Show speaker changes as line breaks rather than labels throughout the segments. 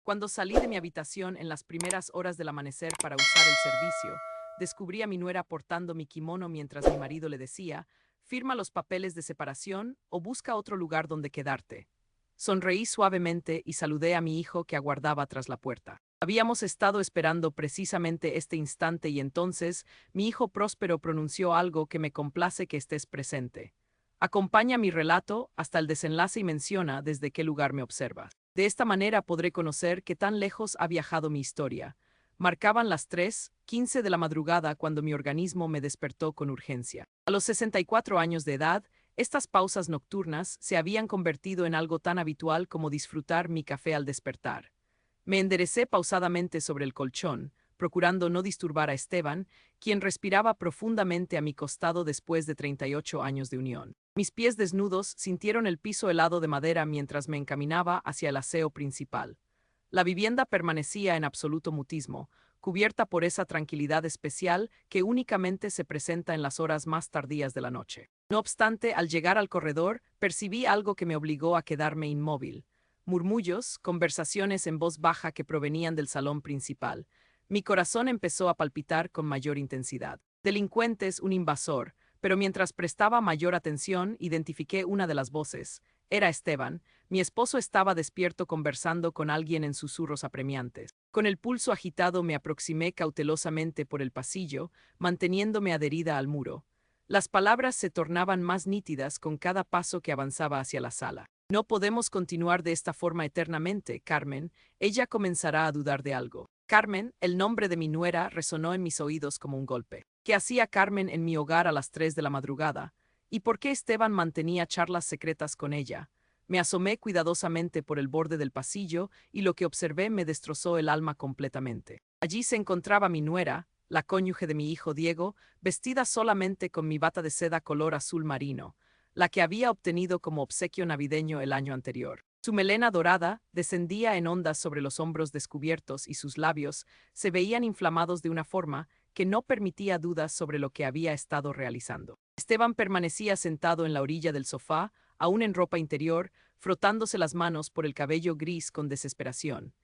Cuando salí de mi habitación en las primeras horas del amanecer para usar el servicio, descubrí a mi nuera portando mi kimono mientras mi marido le decía, firma los papeles de separación o busca otro lugar donde quedarte. Sonreí suavemente y saludé a mi hijo que aguardaba tras la puerta. Habíamos estado esperando precisamente este instante y entonces mi hijo próspero pronunció algo que me complace que estés presente. Acompaña mi relato hasta el desenlace y menciona desde qué lugar me observas. De esta manera podré conocer qué tan lejos ha viajado mi historia. Marcaban las 3:15 de la madrugada cuando mi organismo me despertó con urgencia. A los 64 años de edad, estas pausas nocturnas se habían convertido en algo tan habitual como disfrutar mi café al despertar. Me enderecé pausadamente sobre el colchón, procurando no disturbar a Esteban, quien respiraba profundamente a mi costado después de 38 años de unión. Mis pies desnudos sintieron el piso helado de madera mientras me encaminaba hacia el aseo principal. La vivienda permanecía en absoluto mutismo, cubierta por esa tranquilidad especial que únicamente se presenta en las horas más tardías de la noche. No obstante, al llegar al corredor, percibí algo que me obligó a quedarme inmóvil. Murmullos, conversaciones en voz baja que provenían del salón principal. Mi corazón empezó a palpitar con mayor intensidad. Delincuentes, un invasor, pero mientras prestaba mayor atención, identifiqué una de las voces. Era Esteban. Mi esposo estaba despierto conversando con alguien en susurros apremiantes. Con el pulso agitado me aproximé cautelosamente por el pasillo, manteniéndome adherida al muro. Las palabras se tornaban más nítidas con cada paso que avanzaba hacia la sala. No podemos continuar de esta forma eternamente, Carmen. Ella comenzará a dudar de algo. Carmen, el nombre de mi nuera, resonó en mis oídos como un golpe. ¿Qué hacía Carmen en mi hogar a las 3 de la madrugada? ¿Y por qué Esteban mantenía charlas secretas con ella? Me asomé cuidadosamente por el borde del pasillo y lo que observé me destrozó el alma completamente. Allí se encontraba mi nuera, la cónyuge de mi hijo Diego, vestida solamente con mi bata de seda color azul marino, la que había obtenido como obsequio navideño el año anterior. Su melena dorada descendía en ondas sobre los hombros descubiertos y sus labios se veían inflamados de una forma que no permitía dudas sobre lo que había estado realizando. Esteban permanecía sentado en la orilla del sofá, aún en ropa interior, frotándose las manos por el cabello gris con desesperación.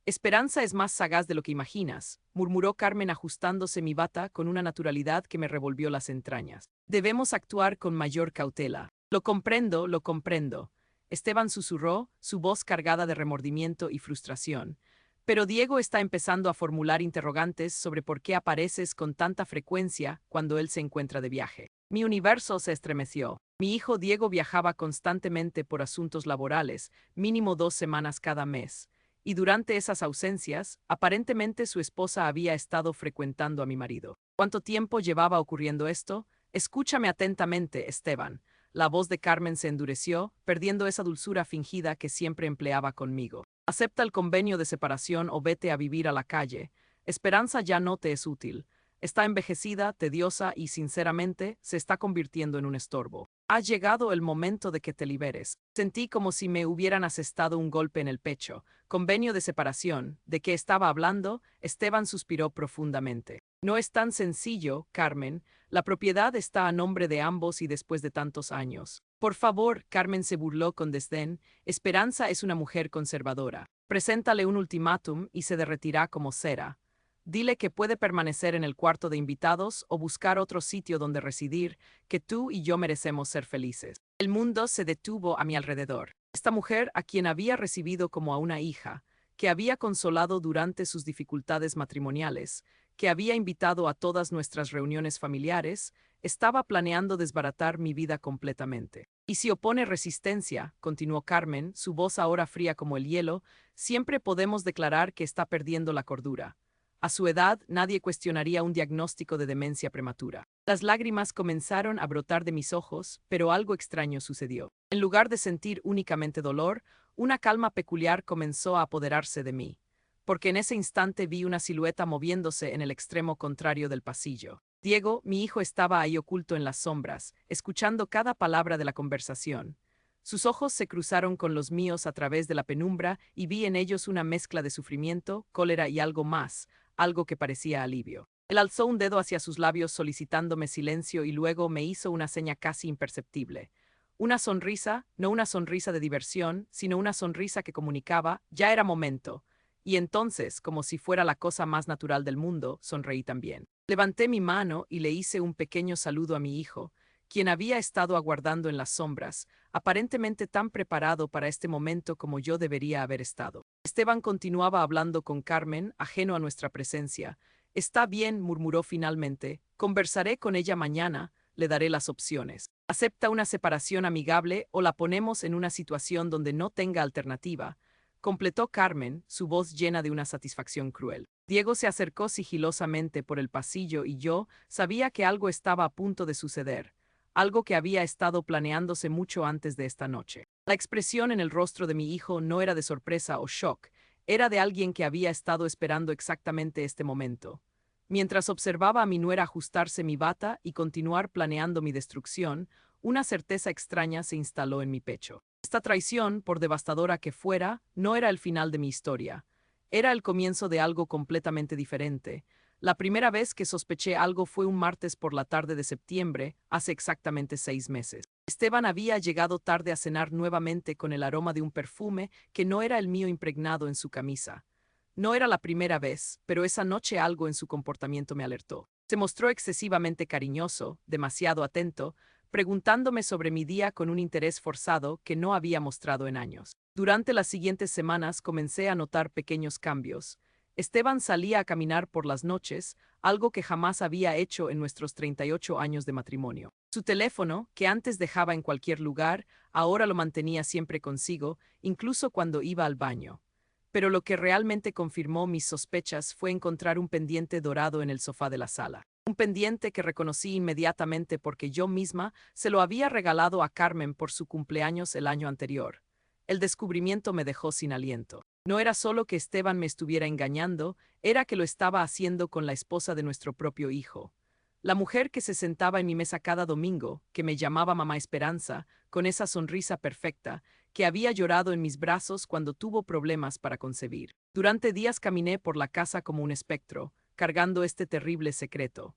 Esperanza es más sagaz de lo que imaginas, murmuró Carmen ajustándose mi bata con una naturalidad que me revolvió las entrañas. Debemos actuar con mayor cautela. Lo comprendo, lo comprendo. Esteban susurró, su voz cargada de remordimiento y frustración. Pero Diego está empezando a formular interrogantes sobre por qué apareces con tanta frecuencia cuando él se encuentra de viaje. Mi universo se estremeció. Mi hijo Diego viajaba constantemente por asuntos laborales, mínimo 2 semanas cada mes. Y durante esas ausencias, aparentemente su esposa había estado frecuentando a mi marido. ¿Cuánto tiempo llevaba ocurriendo esto? Escúchame atentamente, Esteban. La voz de Carmen se endureció, perdiendo esa dulzura fingida que siempre empleaba conmigo. Acepta el convenio de separación o vete a vivir a la calle. Esperanza ya no te es útil. Está envejecida, tediosa y, sinceramente, se está convirtiendo en un estorbo. Ha llegado el momento de que te liberes. Sentí como si me hubieran asestado un golpe en el pecho. Convenio de separación. ¿De qué estaba hablando? Esteban suspiró profundamente. No es tan sencillo, Carmen. La propiedad está a nombre de ambos y después de tantos años. Por favor, Carmen se burló con desdén. Esperanza es una mujer conservadora. Preséntale un ultimátum y se derretirá como cera. Dile que puede permanecer en el cuarto de invitados o buscar otro sitio donde residir, que tú y yo merecemos ser felices. El mundo se detuvo a mi alrededor. Esta mujer, a quien había recibido como a una hija, que había consolado durante sus dificultades matrimoniales, que había invitado a todas nuestras reuniones familiares, estaba planeando desbaratar mi vida completamente. Y si opone resistencia, continuó Carmen, su voz ahora fría como el hielo, siempre podemos declarar que está perdiendo la cordura. A su edad, nadie cuestionaría un diagnóstico de demencia prematura. Las lágrimas comenzaron a brotar de mis ojos, pero algo extraño sucedió. En lugar de sentir únicamente dolor, una calma peculiar comenzó a apoderarse de mí, porque en ese instante vi una silueta moviéndose en el extremo contrario del pasillo. Diego, mi hijo, estaba ahí oculto en las sombras, escuchando cada palabra de la conversación. Sus ojos se cruzaron con los míos a través de la penumbra y vi en ellos una mezcla de sufrimiento, cólera y algo más, algo que parecía alivio. Él alzó un dedo hacia sus labios solicitándome silencio y luego me hizo una seña casi imperceptible. Una sonrisa, no una sonrisa de diversión, sino una sonrisa que comunicaba, ya era momento. Y entonces, como si fuera la cosa más natural del mundo, sonreí también. Levanté mi mano y le hice un pequeño saludo a mi hijo, quien había estado aguardando en las sombras, aparentemente tan preparado para este momento como yo debería haber estado. Esteban continuaba hablando con Carmen, ajeno a nuestra presencia. Está bien, murmuró finalmente. Conversaré con ella mañana, le daré las opciones. Acepta una separación amigable o la ponemos en una situación donde no tenga alternativa, completó Carmen, su voz llena de una satisfacción cruel. Diego se acercó sigilosamente por el pasillo y yo sabía que algo estaba a punto de suceder, algo que había estado planeándose mucho antes de esta noche. La expresión en el rostro de mi hijo no era de sorpresa o shock, era de alguien que había estado esperando exactamente este momento. Mientras observaba a mi nuera ajustarse mi bata y continuar planeando mi destrucción, una certeza extraña se instaló en mi pecho. Esta traición, por devastadora que fuera, no era el final de mi historia. Era el comienzo de algo completamente diferente. La primera vez que sospeché algo fue un martes por la tarde de septiembre, hace exactamente 6 meses. Esteban había llegado tarde a cenar nuevamente con el aroma de un perfume que no era el mío impregnado en su camisa. No era la primera vez, pero esa noche algo en su comportamiento me alertó. Se mostró excesivamente cariñoso, demasiado atento, preguntándome sobre mi día con un interés forzado que no había mostrado en años. Durante las siguientes semanas comencé a notar pequeños cambios. Esteban salía a caminar por las noches, algo que jamás había hecho en nuestros 38 años de matrimonio. Su teléfono, que antes dejaba en cualquier lugar, ahora lo mantenía siempre consigo, incluso cuando iba al baño. Pero lo que realmente confirmó mis sospechas fue encontrar un pendiente dorado en el sofá de la sala. Un pendiente que reconocí inmediatamente porque yo misma se lo había regalado a Carmen por su cumpleaños el año anterior. El descubrimiento me dejó sin aliento. No era solo que Esteban me estuviera engañando, era que lo estaba haciendo con la esposa de nuestro propio hijo. La mujer que se sentaba en mi mesa cada domingo, que me llamaba Mamá Esperanza, con esa sonrisa perfecta, que había llorado en mis brazos cuando tuvo problemas para concebir. Durante días caminé por la casa como un espectro, cargando este terrible secreto.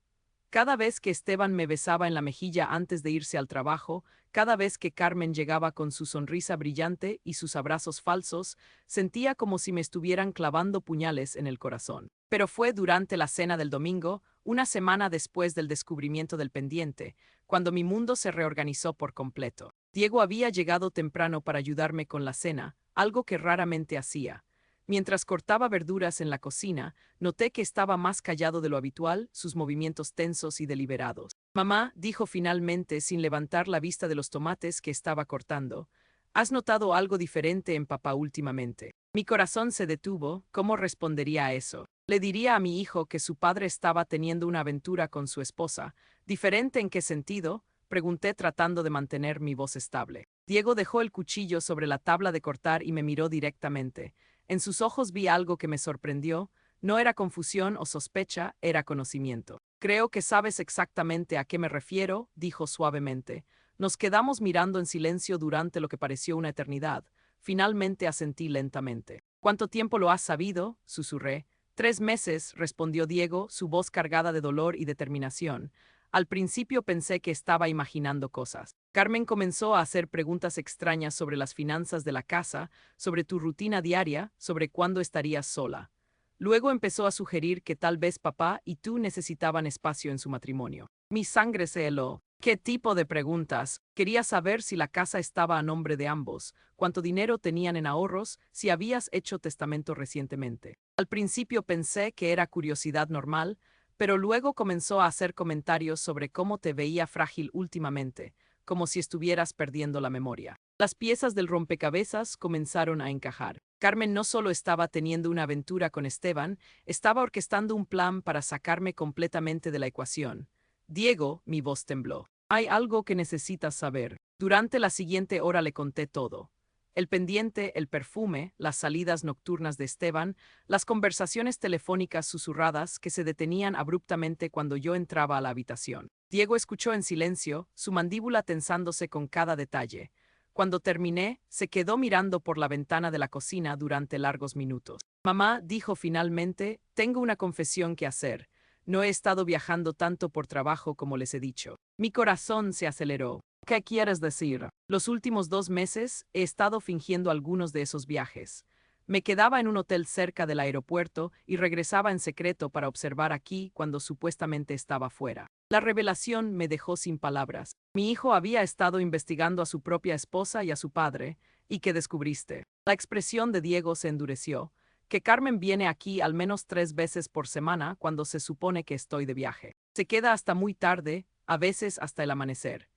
Cada vez que Esteban me besaba en la mejilla antes de irse al trabajo, cada vez que Carmen llegaba con su sonrisa brillante y sus abrazos falsos, sentía como si me estuvieran clavando puñales en el corazón. Pero fue durante la cena del domingo, una semana después del descubrimiento del pendiente, cuando mi mundo se reorganizó por completo. Diego había llegado temprano para ayudarme con la cena, algo que raramente hacía. Mientras cortaba verduras en la cocina, noté que estaba más callado de lo habitual, sus movimientos tensos y deliberados. Mamá, dijo finalmente sin levantar la vista de los tomates que estaba cortando, ¿has notado algo diferente en papá últimamente? Mi corazón se detuvo, ¿cómo respondería a eso? Le diría a mi hijo que su padre estaba teniendo una aventura con su esposa. ¿Diferente en qué sentido? Pregunté tratando de mantener mi voz estable. Diego dejó el cuchillo sobre la tabla de cortar y me miró directamente. En sus ojos vi algo que me sorprendió. No era confusión o sospecha, era conocimiento. Creo que sabes exactamente a qué me refiero, dijo suavemente. Nos quedamos mirando en silencio durante lo que pareció una eternidad. Finalmente asentí lentamente. ¿Cuánto tiempo lo has sabido?, susurré. 3 meses, respondió Diego, su voz cargada de dolor y determinación. Al principio pensé que estaba imaginando cosas. Carmen comenzó a hacer preguntas extrañas sobre las finanzas de la casa, sobre tu rutina diaria, sobre cuándo estarías sola. Luego empezó a sugerir que tal vez papá y tú necesitaban espacio en su matrimonio. Mi sangre se heló. ¿Qué tipo de preguntas? Quería saber si la casa estaba a nombre de ambos, cuánto dinero tenían en ahorros, si habías hecho testamento recientemente. Al principio pensé que era curiosidad normal, pero luego comenzó a hacer comentarios sobre cómo te veía frágil últimamente, como si estuvieras perdiendo la memoria. Las piezas del rompecabezas comenzaron a encajar. Carmen no solo estaba teniendo una aventura con Esteban, estaba orquestando un plan para sacarme completamente de la ecuación. Diego, mi voz tembló. Hay algo que necesitas saber. Durante la siguiente hora le conté todo. El pendiente, el perfume, las salidas nocturnas de Esteban, las conversaciones telefónicas susurradas que se detenían abruptamente cuando yo entraba a la habitación. Diego escuchó en silencio, su mandíbula tensándose con cada detalle. Cuando terminé, se quedó mirando por la ventana de la cocina durante largos minutos. Mamá, dijo finalmente, tengo una confesión que hacer. No he estado viajando tanto por trabajo como les he dicho. Mi corazón se aceleró. ¿Qué quieres decir? Los últimos 2 meses he estado fingiendo algunos de esos viajes. Me quedaba en un hotel cerca del aeropuerto y regresaba en secreto para observar aquí cuando supuestamente estaba fuera. La revelación me dejó sin palabras. Mi hijo había estado investigando a su propia esposa y a su padre. ¿Y qué descubriste? La expresión de Diego se endureció. Que Carmen viene aquí al menos 3 veces por semana cuando se supone que estoy de viaje. Se queda hasta muy tarde, a veces hasta el amanecer.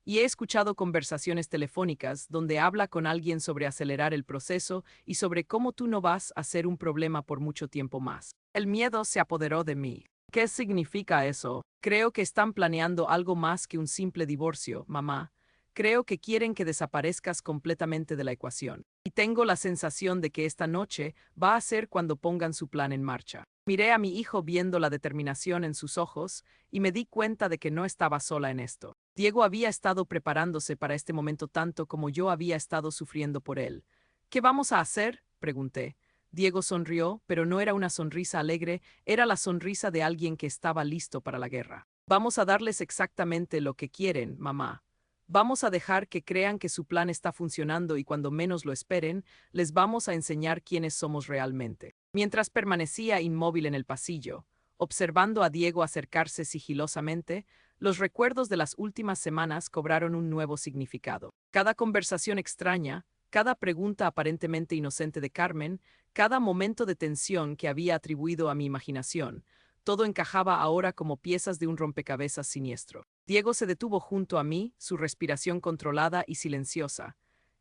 Y he escuchado conversaciones telefónicas donde habla con alguien sobre acelerar el proceso y sobre cómo tú no vas a ser un problema por mucho tiempo más. El miedo se apoderó de mí. ¿Qué significa eso? Creo que están planeando algo más que un simple divorcio, mamá. Creo que quieren que desaparezcas completamente de la ecuación. Y tengo la sensación de que esta noche va a ser cuando pongan su plan en marcha. Miré a mi hijo viendo la determinación en sus ojos y me di cuenta de que no estaba sola en esto. Diego había estado preparándose para este momento tanto como yo había estado sufriendo por él. ¿Qué vamos a hacer?, pregunté. Diego sonrió, pero no era una sonrisa alegre, era la sonrisa de alguien que estaba listo para la guerra. Vamos a darles exactamente lo que quieren, mamá. Vamos a dejar que crean que su plan está funcionando y cuando menos lo esperen, les vamos a enseñar quiénes somos realmente. Mientras permanecía inmóvil en el pasillo, observando a Diego acercarse sigilosamente, los recuerdos de las últimas semanas cobraron un nuevo significado. Cada conversación extraña, cada pregunta aparentemente inocente de Carmen, cada momento de tensión que había atribuido a mi imaginación, todo encajaba ahora como piezas de un rompecabezas siniestro. Diego se detuvo junto a mí, su respiración controlada y silenciosa.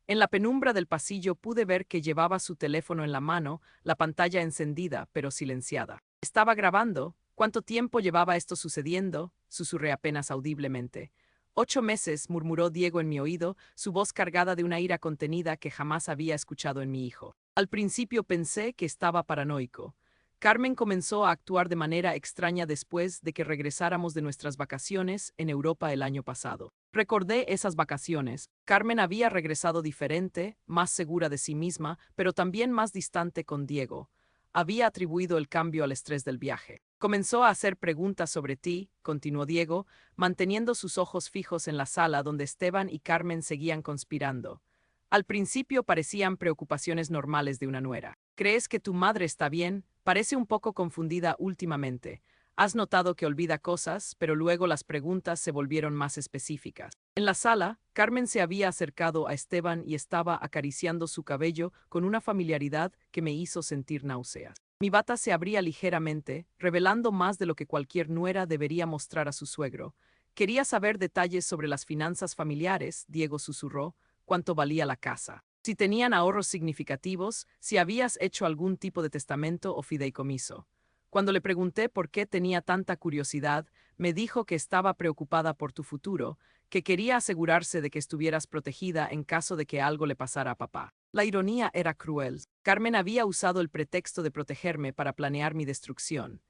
En la penumbra del pasillo pude ver que llevaba su teléfono en la mano, la pantalla encendida, pero silenciada. Estaba grabando. ¿Cuánto tiempo llevaba esto sucediendo?, susurré apenas audiblemente. 8 meses, murmuró Diego en mi oído, su voz cargada de una ira contenida que jamás había escuchado en mi hijo. Al principio pensé que estaba paranoico. Carmen comenzó a actuar de manera extraña después de que regresáramos de nuestras vacaciones en Europa el año pasado. Recordé esas vacaciones. Carmen había regresado diferente, más segura de sí misma, pero también más distante con Diego. Había atribuido el cambio al estrés del viaje. Comenzó a hacer preguntas sobre ti, continuó Diego, manteniendo sus ojos fijos en la sala donde Esteban y Carmen seguían conspirando. Al principio parecían preocupaciones normales de una nuera. ¿Crees que tu madre está bien? Parece un poco confundida últimamente. Has notado que olvida cosas, pero luego las preguntas se volvieron más específicas. En la sala, Carmen se había acercado a Esteban y estaba acariciando su cabello con una familiaridad que me hizo sentir náuseas. Mi bata se abría ligeramente, revelando más de lo que cualquier nuera debería mostrar a su suegro. Quería saber detalles sobre las finanzas familiares, Diego susurró, cuánto valía la casa, si tenían ahorros significativos, si habías hecho algún tipo de testamento o fideicomiso. Cuando le pregunté por qué tenía tanta curiosidad, me dijo que estaba preocupada por tu futuro, que quería asegurarse de que estuvieras protegida en caso de que algo le pasara a papá. La ironía era cruel. Carmen había usado el pretexto de protegerme para planear mi destrucción.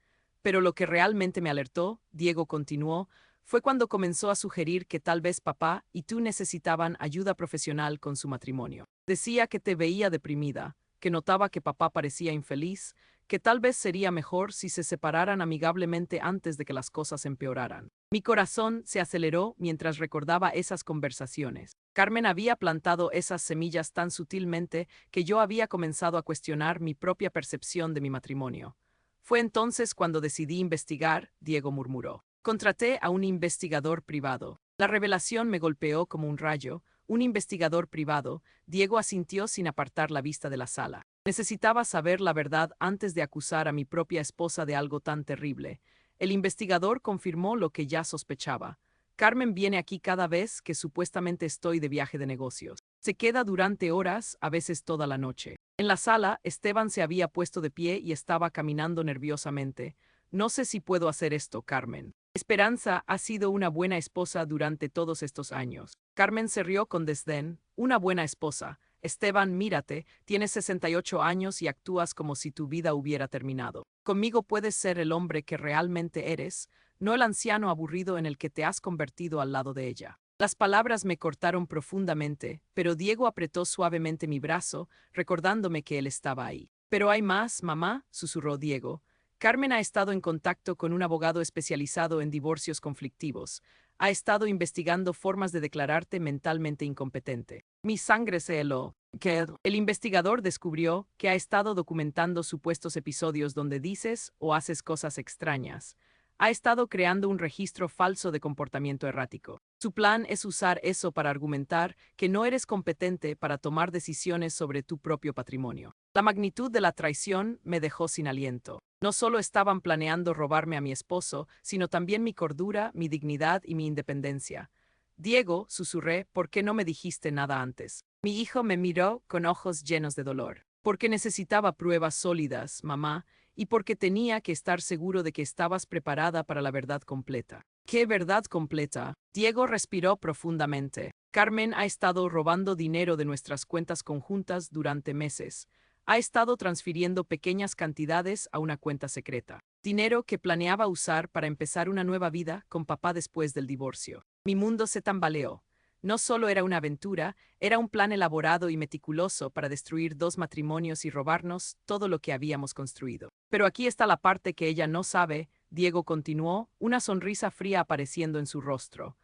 Pero lo que realmente me alertó, Diego continuó, fue cuando comenzó a sugerir que tal vez papá y tú necesitaban ayuda profesional con su matrimonio. Decía que te veía deprimida, que notaba que papá parecía infeliz, que tal vez sería mejor si se separaran amigablemente antes de que las cosas empeoraran. Mi corazón se aceleró mientras recordaba esas conversaciones. Carmen había plantado esas semillas tan sutilmente que yo había comenzado a cuestionar mi propia percepción de mi matrimonio. Fue entonces cuando decidí investigar, Diego murmuró. Contraté a un investigador privado. La revelación me golpeó como un rayo. Un investigador privado. Diego asintió sin apartar la vista de la sala. Necesitaba saber la verdad antes de acusar a mi propia esposa de algo tan terrible. El investigador confirmó lo que ya sospechaba. Carmen viene aquí cada vez que supuestamente estoy de viaje de negocios. Se queda durante horas, a veces toda la noche. En la sala, Esteban se había puesto de pie y estaba caminando nerviosamente. No sé si puedo hacer esto, Carmen. Esperanza ha sido una buena esposa durante todos estos años. Carmen se rió con desdén. Una buena esposa. Esteban, mírate, tienes 68 años y actúas como si tu vida hubiera terminado. Conmigo puedes ser el hombre que realmente eres, no el anciano aburrido en el que te has convertido al lado de ella. Las palabras me cortaron profundamente, pero Diego apretó suavemente mi brazo, recordándome que él estaba ahí. Pero hay más, mamá, susurró Diego. Carmen ha estado en contacto con un abogado especializado en divorcios conflictivos. Ha estado investigando formas de declararte mentalmente incompetente. Mi sangre se heló. que el investigador descubrió que ha estado documentando supuestos episodios donde dices o haces cosas extrañas. Ha estado creando un registro falso de comportamiento errático. Su plan es usar eso para argumentar que no eres competente para tomar decisiones sobre tu propio patrimonio. La magnitud de la traición me dejó sin aliento. No solo estaban planeando robarme a mi esposo, sino también mi cordura, mi dignidad y mi independencia. Diego, susurré, ¿por qué no me dijiste nada antes? Mi hijo me miró con ojos llenos de dolor. Porque necesitaba pruebas sólidas, mamá, y porque tenía que estar seguro de que estabas preparada para la verdad completa. ¿Qué verdad completa? Diego respiró profundamente. Carmen ha estado robando dinero de nuestras cuentas conjuntas durante meses. Ha estado transfiriendo pequeñas cantidades a una cuenta secreta. Dinero que planeaba usar para empezar una nueva vida con papá después del divorcio. Mi mundo se tambaleó. No solo era una aventura, era un plan elaborado y meticuloso para destruir 2 matrimonios y robarnos todo lo que habíamos construido. Pero aquí está la parte que ella no sabe, Diego continuó, una sonrisa fría apareciendo en su rostro.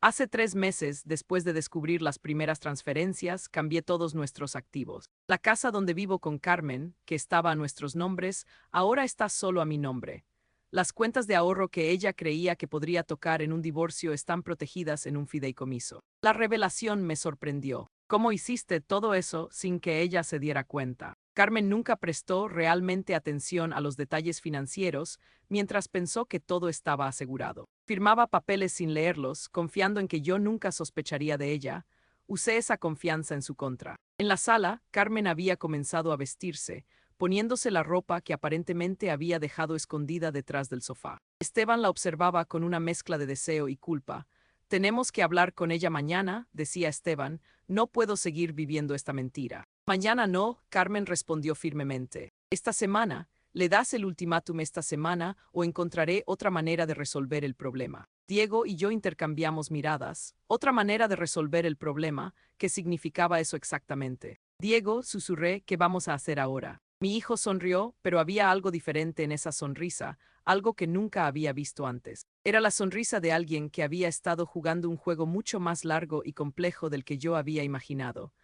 Hace 3 meses, después de descubrir las primeras transferencias, cambié todos nuestros activos. La casa donde vivo con Carmen, que estaba a nuestros nombres, ahora está solo a mi nombre. Las cuentas de ahorro que ella creía que podría tocar en un divorcio están protegidas en un fideicomiso. La revelación me sorprendió. ¿Cómo hiciste todo eso sin que ella se diera cuenta? Carmen nunca prestó realmente atención a los detalles financieros mientras pensó que todo estaba asegurado. Firmaba papeles sin leerlos, confiando en que yo nunca sospecharía de ella. Usé esa confianza en su contra. En la sala, Carmen había comenzado a vestirse, poniéndose la ropa que aparentemente había dejado escondida detrás del sofá. Esteban la observaba con una mezcla de deseo y culpa. Tenemos que hablar con ella mañana, decía Esteban, no puedo seguir viviendo esta mentira. Mañana no, Carmen respondió firmemente. Esta semana, le das el ultimátum esta semana o encontraré otra manera de resolver el problema. Diego y yo intercambiamos miradas. Otra manera de resolver el problema, ¿qué significaba eso exactamente? Diego, susurré, ¿qué vamos a hacer ahora? Mi hijo sonrió, pero había algo diferente en esa sonrisa, algo que nunca había visto antes. Era la sonrisa de alguien que había estado jugando un juego mucho más largo y complejo del que yo había imaginado.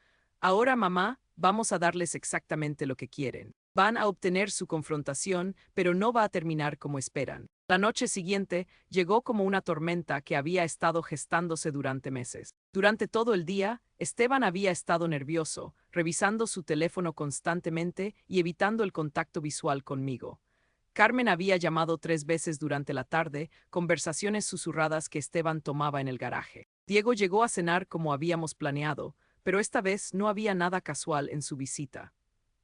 Ahora, mamá, vamos a darles exactamente lo que quieren. Van a obtener su confrontación, pero no va a terminar como esperan. La noche siguiente llegó como una tormenta que había estado gestándose durante meses. Durante todo el día, Esteban había estado nervioso, revisando su teléfono constantemente y evitando el contacto visual conmigo. Carmen había llamado 3 veces durante la tarde, conversaciones susurradas que Esteban tomaba en el garaje. Diego llegó a cenar como habíamos planeado, pero esta vez no había nada casual en su visita.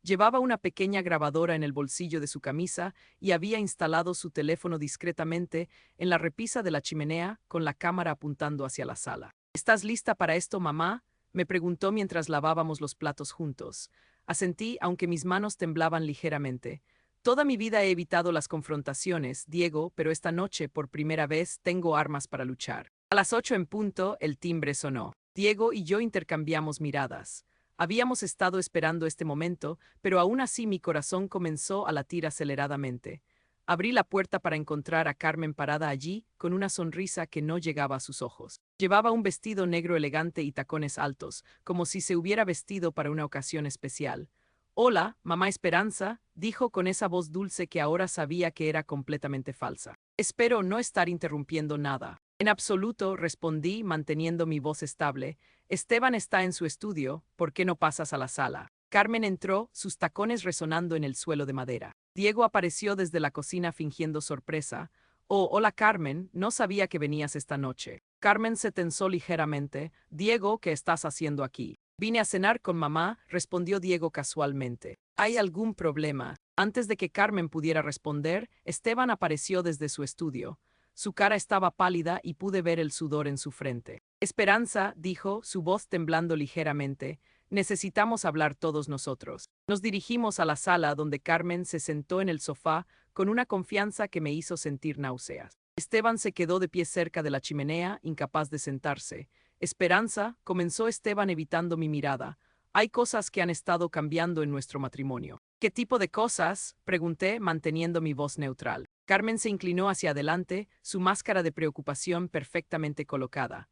Llevaba una pequeña grabadora en el bolsillo de su camisa y había instalado su teléfono discretamente en la repisa de la chimenea con la cámara apuntando hacia la sala. ¿Estás lista para esto, mamá?, me preguntó mientras lavábamos los platos juntos. Asentí, aunque mis manos temblaban ligeramente. Toda mi vida he evitado las confrontaciones, Diego, pero esta noche, por primera vez, tengo armas para luchar. A las 8 en punto, el timbre sonó. Diego y yo intercambiamos miradas. Habíamos estado esperando este momento, pero aún así mi corazón comenzó a latir aceleradamente. Abrí la puerta para encontrar a Carmen parada allí, con una sonrisa que no llegaba a sus ojos. Llevaba un vestido negro elegante y tacones altos, como si se hubiera vestido para una ocasión especial. Hola, mamá Esperanza, dijo con esa voz dulce que ahora sabía que era completamente falsa. Espero no estar interrumpiendo nada. En absoluto, respondí, manteniendo mi voz estable. Esteban está en su estudio, ¿por qué no pasas a la sala? Carmen entró, sus tacones resonando en el suelo de madera. Diego apareció desde la cocina fingiendo sorpresa. Oh, hola Carmen, no sabía que venías esta noche. Carmen se tensó ligeramente. Diego, ¿qué estás haciendo aquí? Vine a cenar con mamá, respondió Diego casualmente. ¿Hay algún problema? Antes de que Carmen pudiera responder, Esteban apareció desde su estudio. Su cara estaba pálida y pude ver el sudor en su frente. Esperanza, dijo, su voz temblando ligeramente, necesitamos hablar todos nosotros. Nos dirigimos a la sala donde Carmen se sentó en el sofá con una confianza que me hizo sentir náuseas. Esteban se quedó de pie cerca de la chimenea, incapaz de sentarse. Esperanza, comenzó Esteban evitando mi mirada. Hay cosas que han estado cambiando en nuestro matrimonio. ¿Qué tipo de cosas?, pregunté, manteniendo mi voz neutral. Carmen se inclinó hacia adelante, su máscara de preocupación perfectamente colocada.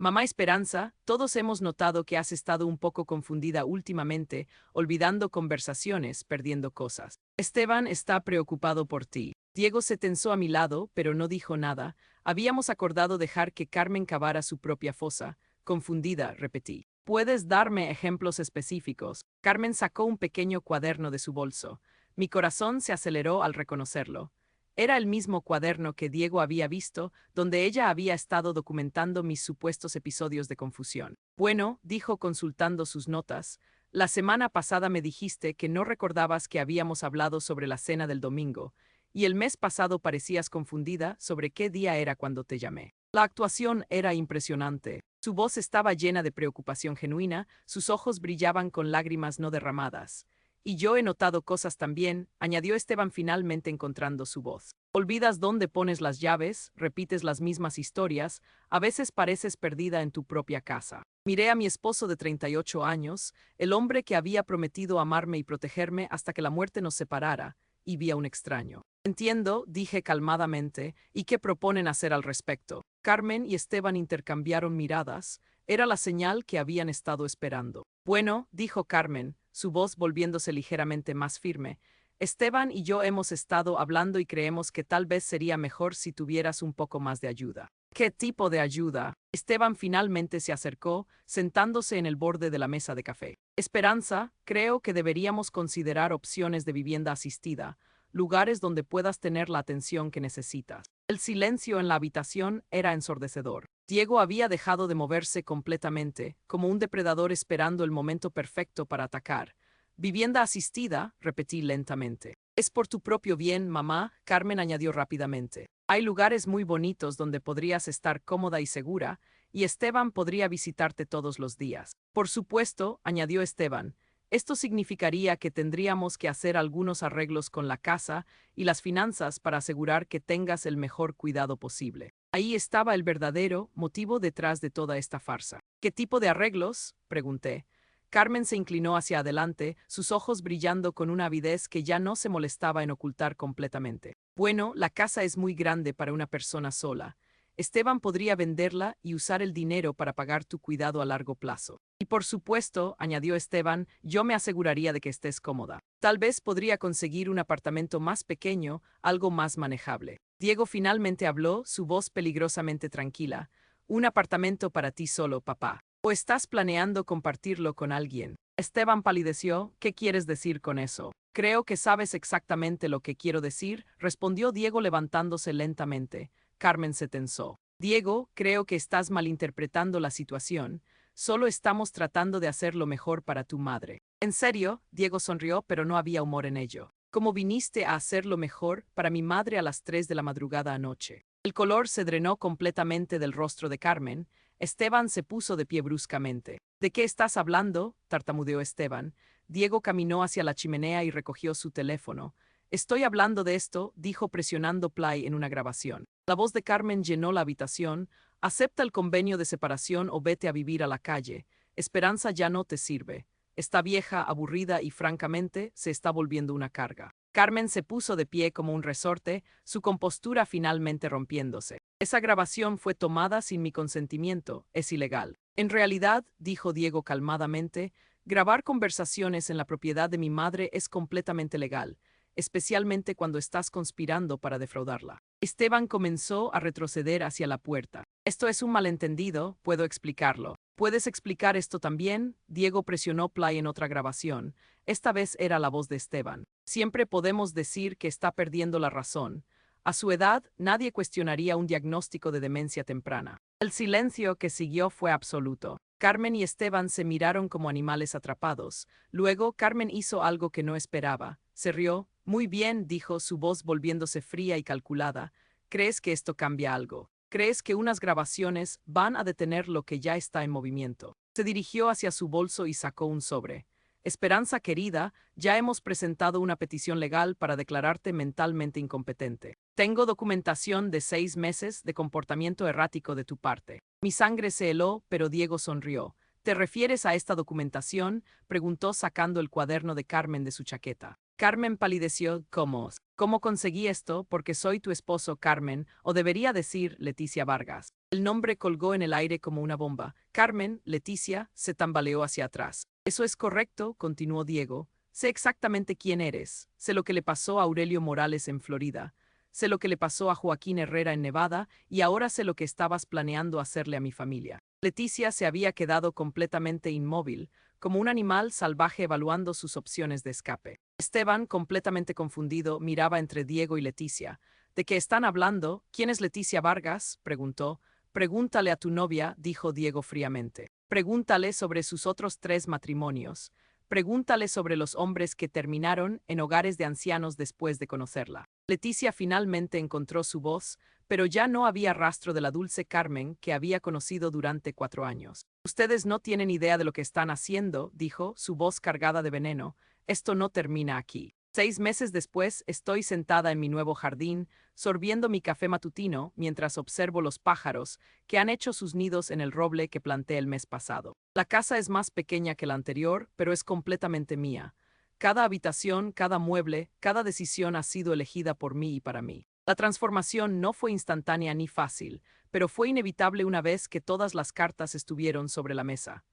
Mamá Esperanza, todos hemos notado que has estado un poco confundida últimamente, olvidando conversaciones, perdiendo cosas. Esteban está preocupado por ti. Diego se tensó a mi lado, pero no dijo nada. Habíamos acordado dejar que Carmen cavara su propia fosa. Confundida, repetí. ¿Puedes darme ejemplos específicos? Carmen sacó un pequeño cuaderno de su bolso. Mi corazón se aceleró al reconocerlo. Era el mismo cuaderno que Diego había visto, donde ella había estado documentando mis supuestos episodios de confusión. Bueno, dijo consultando sus notas, la semana pasada me dijiste que no recordabas que habíamos hablado sobre la cena del domingo, y el mes pasado parecías confundida sobre qué día era cuando te llamé. La actuación era impresionante. Su voz estaba llena de preocupación genuina, sus ojos brillaban con lágrimas no derramadas. Y yo he notado cosas también, añadió Esteban finalmente encontrando su voz. Olvidas dónde pones las llaves, repites las mismas historias, a veces pareces perdida en tu propia casa. Miré a mi esposo de 38 años, el hombre que había prometido amarme y protegerme hasta que la muerte nos separara, y vi a un extraño. Entiendo, dije calmadamente, ¿y qué proponen hacer al respecto? Carmen y Esteban intercambiaron miradas, era la señal que habían estado esperando. Bueno, dijo Carmen, su voz volviéndose ligeramente más firme, Esteban y yo hemos estado hablando y creemos que tal vez sería mejor si tuvieras un poco más de ayuda. ¿Qué tipo de ayuda? Esteban finalmente se acercó, sentándose en el borde de la mesa de café. Esperanza, creo que deberíamos considerar opciones de vivienda asistida, lugares donde puedas tener la atención que necesitas. El silencio en la habitación era ensordecedor. Diego había dejado de moverse completamente, como un depredador esperando el momento perfecto para atacar. Vivienda asistida, repetí lentamente. Es por tu propio bien, mamá, Carmen añadió rápidamente. Hay lugares muy bonitos donde podrías estar cómoda y segura, y Esteban podría visitarte todos los días. Por supuesto, añadió Esteban, esto significaría que tendríamos que hacer algunos arreglos con la casa y las finanzas para asegurar que tengas el mejor cuidado posible. Ahí estaba el verdadero motivo detrás de toda esta farsa. ¿Qué tipo de arreglos? Pregunté. Carmen se inclinó hacia adelante, sus ojos brillando con una avidez que ya no se molestaba en ocultar completamente. Bueno, la casa es muy grande para una persona sola. Esteban podría venderla y usar el dinero para pagar tu cuidado a largo plazo. Y por supuesto, añadió Esteban, yo me aseguraría de que estés cómoda. Tal vez podría conseguir un apartamento más pequeño, algo más manejable. Diego finalmente habló, su voz peligrosamente tranquila. Un apartamento para ti solo, papá. ¿O estás planeando compartirlo con alguien? Esteban palideció. ¿Qué quieres decir con eso? Creo que sabes exactamente lo que quiero decir, respondió Diego levantándose lentamente. Carmen se tensó. Diego, creo que estás malinterpretando la situación. Solo estamos tratando de hacer lo mejor para tu madre. ¿En serio? Diego sonrió, pero no había humor en ello. ¿Cómo viniste a hacer lo mejor para mi madre a las 3 de la madrugada anoche? El color se drenó completamente del rostro de Carmen. Esteban se puso de pie bruscamente. ¿De qué estás hablando? Tartamudeó Esteban. Diego caminó hacia la chimenea y recogió su teléfono. Estoy hablando de esto, dijo presionando play en una grabación. La voz de Carmen llenó la habitación. Acepta el convenio de separación o vete a vivir a la calle. Esperanza ya no te sirve. Está vieja, aburrida y francamente se está volviendo una carga. Carmen se puso de pie como un resorte, su compostura finalmente rompiéndose. Esa grabación fue tomada sin mi consentimiento, es ilegal. En realidad, dijo Diego calmadamente, grabar conversaciones en la propiedad de mi madre es completamente legal, especialmente cuando estás conspirando para defraudarla. Esteban comenzó a retroceder hacia la puerta. Esto es un malentendido, puedo explicarlo. ¿Puedes explicar esto también? Diego presionó play en otra grabación. Esta vez era la voz de Esteban. Siempre podemos decir que está perdiendo la razón. A su edad, nadie cuestionaría un diagnóstico de demencia temprana. El silencio que siguió fue absoluto. Carmen y Esteban se miraron como animales atrapados. Luego, Carmen hizo algo que no esperaba. Se rió. Muy bien, dijo, su voz volviéndose fría y calculada. ¿Crees que esto cambia algo? ¿Crees que unas grabaciones van a detener lo que ya está en movimiento? Se dirigió hacia su bolso y sacó un sobre. Esperanza querida, ya hemos presentado una petición legal para declararte mentalmente incompetente. Tengo documentación de 6 meses de comportamiento errático de tu parte. Mi sangre se heló, pero Diego sonrió. ¿Te refieres a esta documentación?, preguntó sacando el cuaderno de Carmen de su chaqueta. Carmen palideció. ¿Cómo conseguí esto? Porque soy tu esposo, Carmen, o debería decir Leticia Vargas. El nombre colgó en el aire como una bomba. Carmen, Leticia, se tambaleó hacia atrás. Eso es correcto, continuó Diego. Sé exactamente quién eres. Sé lo que le pasó a Aurelio Morales en Florida. Sé lo que le pasó a Joaquín Herrera en Nevada y ahora sé lo que estabas planeando hacerle a mi familia. Leticia se había quedado completamente inmóvil, como un animal salvaje evaluando sus opciones de escape. Esteban, completamente confundido, miraba entre Diego y Leticia. ¿De qué están hablando? ¿Quién es Leticia Vargas?, preguntó. Pregúntale a tu novia, dijo Diego fríamente. Pregúntale sobre sus otros 3 matrimonios. Pregúntale sobre los hombres que terminaron en hogares de ancianos después de conocerla. Leticia finalmente encontró su voz, pero ya no había rastro de la dulce Carmen que había conocido durante 4 años. Ustedes no tienen idea de lo que están haciendo, dijo, su voz cargada de veneno. Esto no termina aquí. 6 meses después, estoy sentada en mi nuevo jardín, sorbiendo mi café matutino mientras observo los pájaros que han hecho sus nidos en el roble que planté el mes pasado. La casa es más pequeña que la anterior, pero es completamente mía. Cada habitación, cada mueble, cada decisión ha sido elegida por mí y para mí. La transformación no fue instantánea ni fácil, pero fue inevitable una vez que todas las cartas estuvieron sobre la mesa.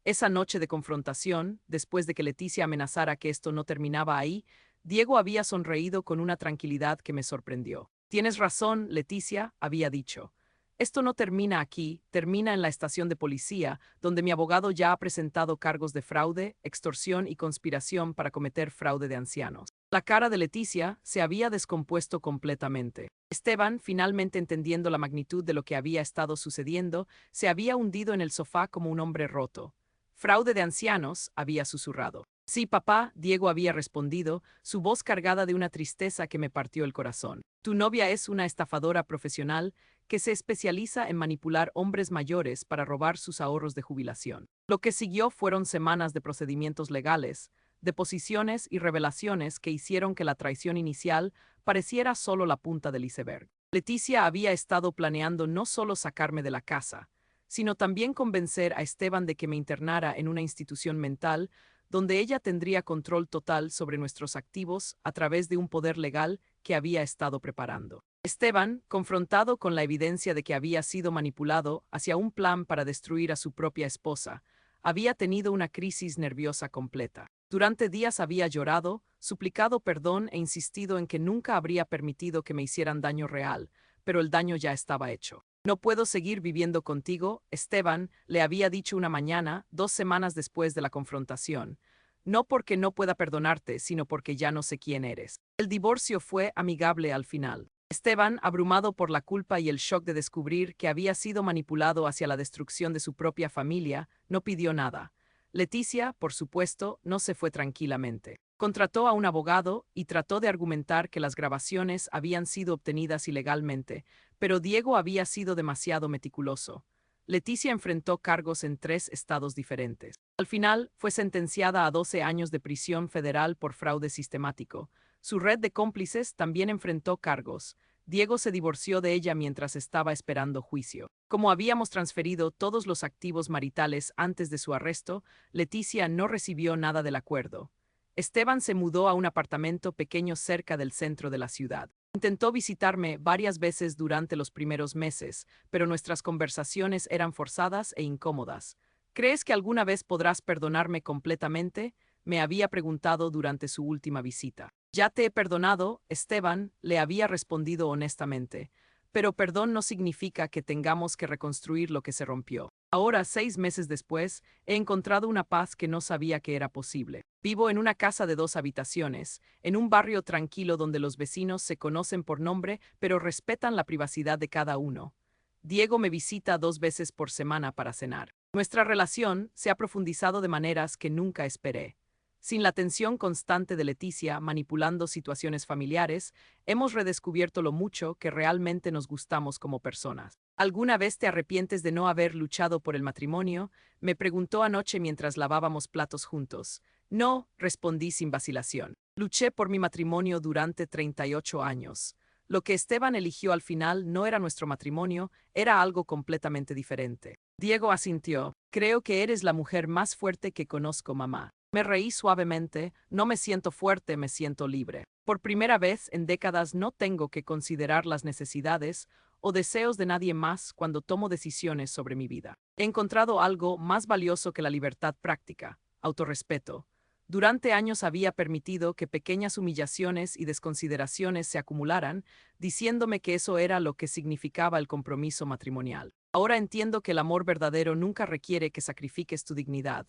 Esa noche de confrontación, después de que Leticia amenazara que esto no terminaba ahí, Diego había sonreído con una tranquilidad que me sorprendió. Tienes razón, Leticia, había dicho. Esto no termina aquí, termina en la estación de policía, donde mi abogado ya ha presentado cargos de fraude, extorsión y conspiración para cometer fraude de ancianos. La cara de Leticia se había descompuesto completamente. Esteban, finalmente entendiendo la magnitud de lo que había estado sucediendo, se había hundido en el sofá como un hombre roto. Fraude de ancianos, había susurrado. Sí, papá, Diego había respondido, su voz cargada de una tristeza que me partió el corazón. Tu novia es una estafadora profesional que se especializa en manipular hombres mayores para robar sus ahorros de jubilación. Lo que siguió fueron semanas de procedimientos legales, deposiciones y revelaciones que hicieron que la traición inicial pareciera solo la punta del iceberg. Leticia había estado planeando no solo sacarme de la casa, sino también convencer a Esteban de que me internara en una institución mental donde ella tendría control total sobre nuestros activos a través de un poder legal que había estado preparando. Esteban, confrontado con la evidencia de que había sido manipulado hacia un plan para destruir a su propia esposa, había tenido una crisis nerviosa completa. Durante días había llorado, suplicado perdón e insistido en que nunca habría permitido que me hicieran daño real, pero el daño ya estaba hecho. No puedo seguir viviendo contigo, Esteban, le había dicho una mañana, 2 semanas después de la confrontación. No porque no pueda perdonarte, sino porque ya no sé quién eres. El divorcio fue amigable al final. Esteban, abrumado por la culpa y el shock de descubrir que había sido manipulado hacia la destrucción de su propia familia, no pidió nada. Leticia, por supuesto, no se fue tranquilamente. Contrató a un abogado y trató de argumentar que las grabaciones habían sido obtenidas ilegalmente, pero Diego había sido demasiado meticuloso. Leticia enfrentó cargos en 3 estados diferentes. Al final, fue sentenciada a 12 años de prisión federal por fraude sistemático. Su red de cómplices también enfrentó cargos. Diego se divorció de ella mientras estaba esperando juicio. Como habíamos transferido todos los activos maritales antes de su arresto, Leticia no recibió nada del acuerdo. Esteban se mudó a un apartamento pequeño cerca del centro de la ciudad. Intentó visitarme varias veces durante los primeros meses, pero nuestras conversaciones eran forzadas e incómodas. ¿Crees que alguna vez podrás perdonarme completamente?, me había preguntado durante su última visita. Ya te he perdonado, Esteban, le había respondido honestamente, pero perdón no significa que tengamos que reconstruir lo que se rompió. Ahora, 6 meses después, he encontrado una paz que no sabía que era posible. Vivo en una casa de 2 habitaciones, en un barrio tranquilo donde los vecinos se conocen por nombre, pero respetan la privacidad de cada uno. Diego me visita 2 veces por semana para cenar. Nuestra relación se ha profundizado de maneras que nunca esperé. Sin la tensión constante de Leticia manipulando situaciones familiares, hemos redescubierto lo mucho que realmente nos gustamos como personas. ¿Alguna vez te arrepientes de no haber luchado por el matrimonio?, me preguntó anoche mientras lavábamos platos juntos. No, respondí sin vacilación. Luché por mi matrimonio durante 38 años. Lo que Esteban eligió al final no era nuestro matrimonio, era algo completamente diferente. Diego asintió. Creo que eres la mujer más fuerte que conozco, mamá. Me reí suavemente, no me siento fuerte, me siento libre. Por primera vez en décadas no tengo que considerar las necesidades o deseos de nadie más cuando tomo decisiones sobre mi vida. He encontrado algo más valioso que la libertad práctica, autorrespeto. Durante años había permitido que pequeñas humillaciones y desconsideraciones se acumularan, diciéndome que eso era lo que significaba el compromiso matrimonial. Ahora entiendo que el amor verdadero nunca requiere que sacrifiques tu dignidad.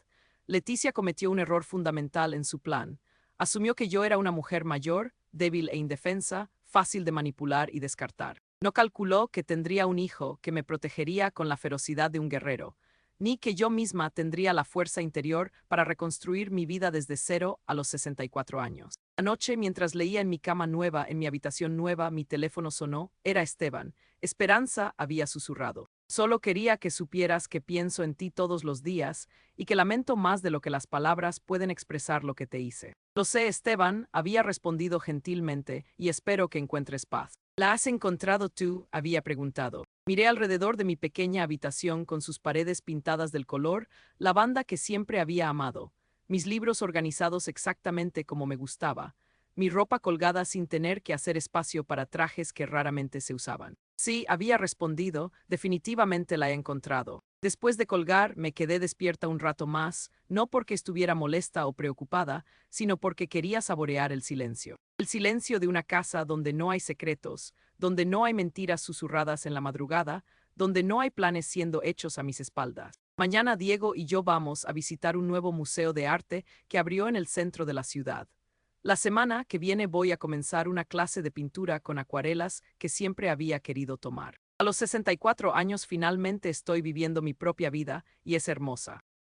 Leticia cometió un error fundamental en su plan. Asumió que yo era una mujer mayor, débil e indefensa, fácil de manipular y descartar. No calculó que tendría un hijo que me protegería con la ferocidad de un guerrero, ni que yo misma tendría la fuerza interior para reconstruir mi vida desde cero a los 64 años. Anoche, mientras leía en mi cama nueva, en mi habitación nueva, mi teléfono sonó. Era Esteban. Esperanza había susurrado. Solo quería que supieras que pienso en ti todos los días y que lamento más de lo que las palabras pueden expresar lo que te hice. Lo sé, Esteban, había respondido gentilmente, y espero que encuentres paz. ¿La has encontrado tú?, había preguntado. Miré alrededor de mi pequeña habitación con sus paredes pintadas del color, la banda que siempre había amado, mis libros organizados exactamente como me gustaba, mi ropa colgada sin tener que hacer espacio para trajes que raramente se usaban. Sí, había respondido, definitivamente la he encontrado. Después de colgar, me quedé despierta un rato más, no porque estuviera molesta o preocupada, sino porque quería saborear el silencio. El silencio de una casa donde no hay secretos, donde no hay mentiras susurradas en la madrugada, donde no hay planes siendo hechos a mis espaldas. Mañana Diego y yo vamos a visitar un nuevo museo de arte que abrió en el centro de la ciudad. La semana que viene voy a comenzar una clase de pintura con acuarelas que siempre había querido tomar. A los 64 años finalmente estoy viviendo mi propia vida y es hermosa.